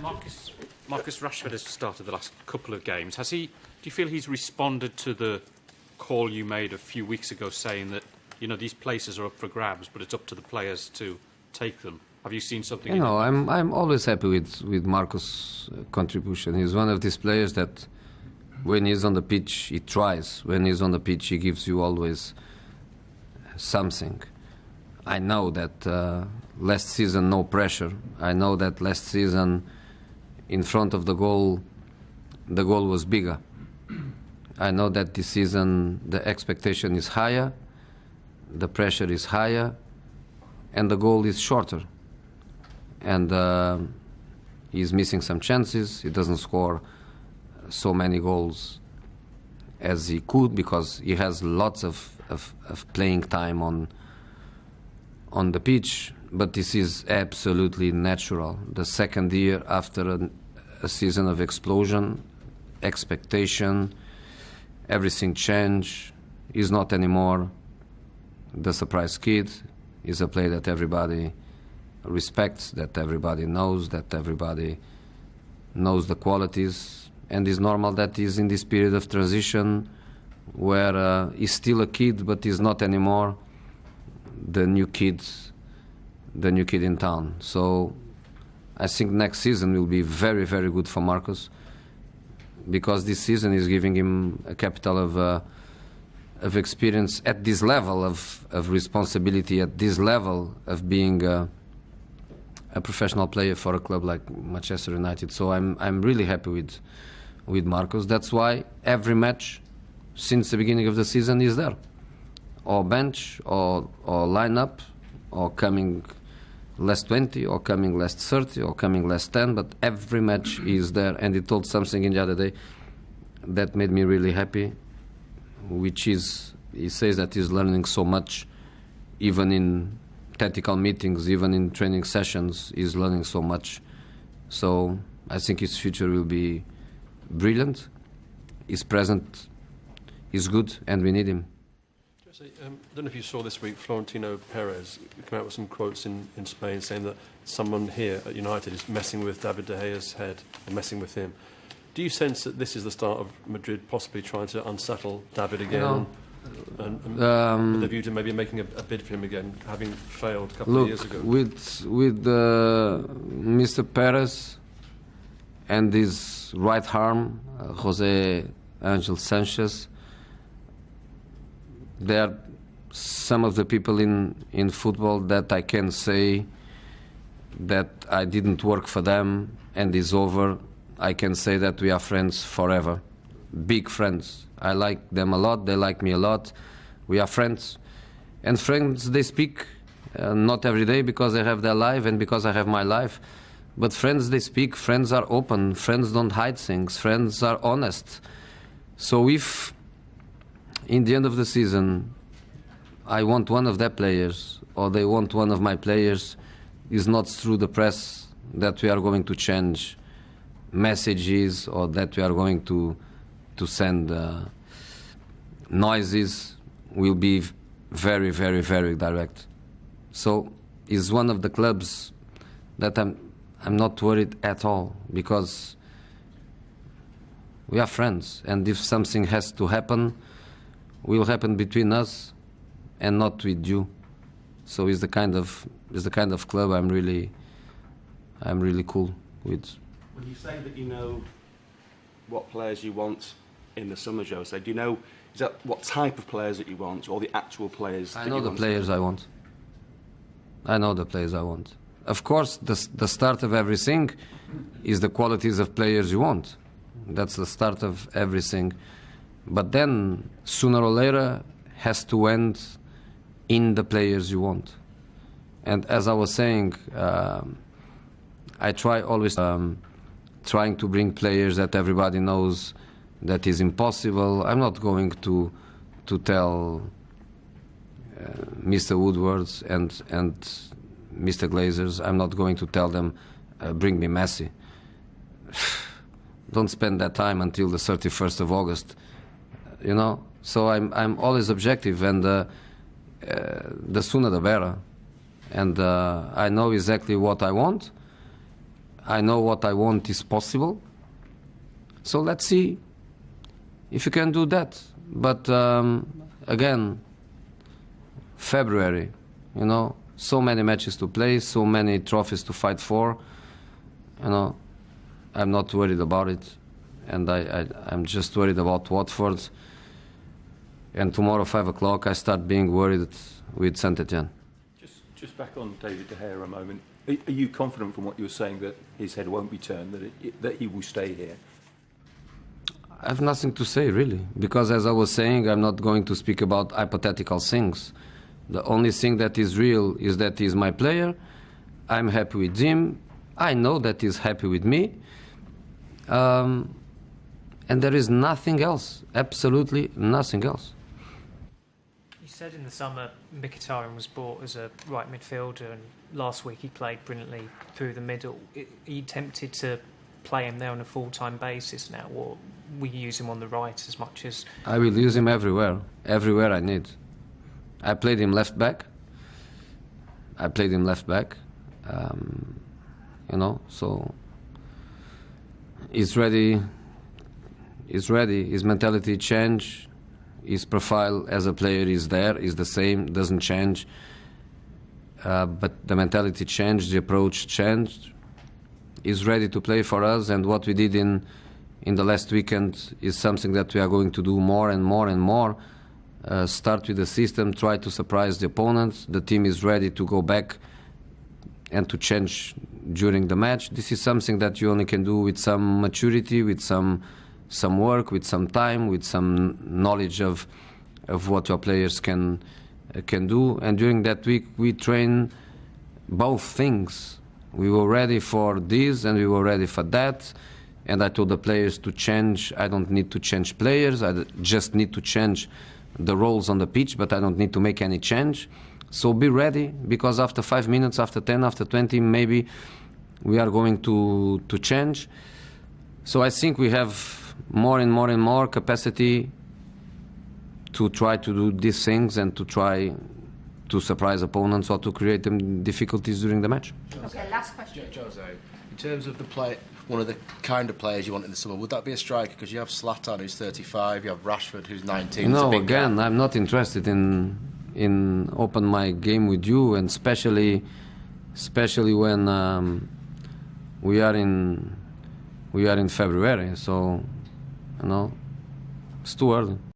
Marcus Rashford has started the last couple of games. Do you feel he's responded to the call you made a few weeks ago, saying that these places are up for grabs, but it's up to the players to take them? Have you seen something? I'm always happy with Marcus' contribution. He's one of these players that, when he's on the pitch, he tries. When he's on the pitch, he gives you always something. I know that last season, no pressure. I know that last season, in front of the goal was bigger. I know that this season the expectation is higher, the pressure is higher, and the goal is shorter. And he's missing some chances. He doesn't score so many goals as he could because he has lots of playing time on the pitch. But this is absolutely natural. The second year after a season of explosion, expectation, everything changed. He's not anymore the surprise kid. He's a player that everybody respects, that everybody knows the qualities, and it's normal that he's in this period of transition where he's still a kid, but he's not anymore the new kid in town. So I think next season will be very, very good for Marcus, because this season is giving him a capital of experience at this level of responsibility, at this level of being a professional player for a club like Manchester United. So I'm really happy with Marcus. That's why every match since the beginning of the season is there, or bench, or line up, or coming last 20, or coming last 30, or coming last 10, but every match is there. And he told something in the other day that made me really happy, which is, he says that he's learning so much, even in tactical meetings, even in training sessions, he's learning so much. So I think his future will be brilliant. His present is good, and we need him. I don't know if you saw this week, Florentino Perez came out with some quotes in Spain saying that someone here at United is messing with David De Gea's head, or messing with him. Do you sense that this is the start of Madrid possibly trying to unsettle David again, and with a view to maybe making a bid for him again, having failed a couple of years ago? With Mr. Perez and his right arm, Jose Angel Sanchez, there are some of the people in football that I can say that I didn't work for them and it's over. I can say that we are friends forever, big friends. I like them a lot, they like me a lot. We are friends. And friends, they speak, not every day because they have their life and because I have my life. But friends, they speak, friends are open, friends don't hide things, friends are honest. So if in the end of the season I want one of their players, or they want one of my players, it's not through the press that we are going to change messages, or that we are going to send noises. Will be very, very, very direct. So it's one of the clubs that I'm not worried at all, because we are friends, and if something has to happen, will happen between us and not with you. So it's the kind of club I'm really cool with. When you say that you know what players you want in the summer, Jose, do you know, is that what type of players that you want, or the actual players? I know the players I want. I know the players I want. Of course, the start of everything is the qualities of players you want. That's the start of everything. But then, sooner or later, has to end in the players you want. And as I was saying, I try always trying to bring players that everybody knows that is impossible. I'm not going to tell Mr. Woodwards and Mr. Glazers, I'm not going to tell them, bring me Messi. Don't spend that time until the 31st of August. You know, so I'm always objective, and the sooner the better. And I know exactly what I want. I know what I want is possible. So let's see if you can do that. But again, February, you know, so many matches to play, so many trophies to fight for. You know, I'm not worried about it, and I'm just worried about Watford. And tomorrow, 5 o'clock, I start being worried with Saint-Etienne. Just back on David De Gea a moment. Are you confident from what you were saying that his head won't be turned, that he will stay here? I have nothing to say, really, because as I was saying, I'm not going to speak about hypothetical things. The only thing that is real is that he's my player. I'm happy with him. I know that he's happy with me. And there is nothing else, absolutely nothing else. You said in the summer Mkhitaryan was bought as a right midfielder, and last week he played brilliantly through the middle. Are you tempted to play him there on a full-time basis now, or will you use him on the right as much as... I will use him everywhere I need. I played him left back. You know, so he's ready. His mentality changed. His profile as a player is there, is the same, doesn't change. But the mentality changed, the approach changed. He's ready to play for us, and what we did in the last weekend is something that we are going to do more and more and more. Start with the system, try to surprise the opponent. The team is ready to go back and to change during the match. This is something that you only can do with some maturity, with some work, with some time, with some knowledge of what your players can do. And during that week, we train both things. We were ready for this and we were ready for that. And I told the players to change. I don't need to change players. I just need to change the roles on the pitch, but I don't need to make any change. So be ready, because after 5 minutes, after 10, after 20, maybe we are going to change. So I think we have more and more and more capacity to try to do these things and to try to surprise opponents or to create them difficulties during the match. Okay, last question. Jose, in terms of the play, one of the kind of players you want in the summer, would that be a striker? Because you have Zlatan, who's 35, you have Rashford, who's 19. No, again, I'm not interested in open my game with you, and especially when we are in February. So, you know, it's too early.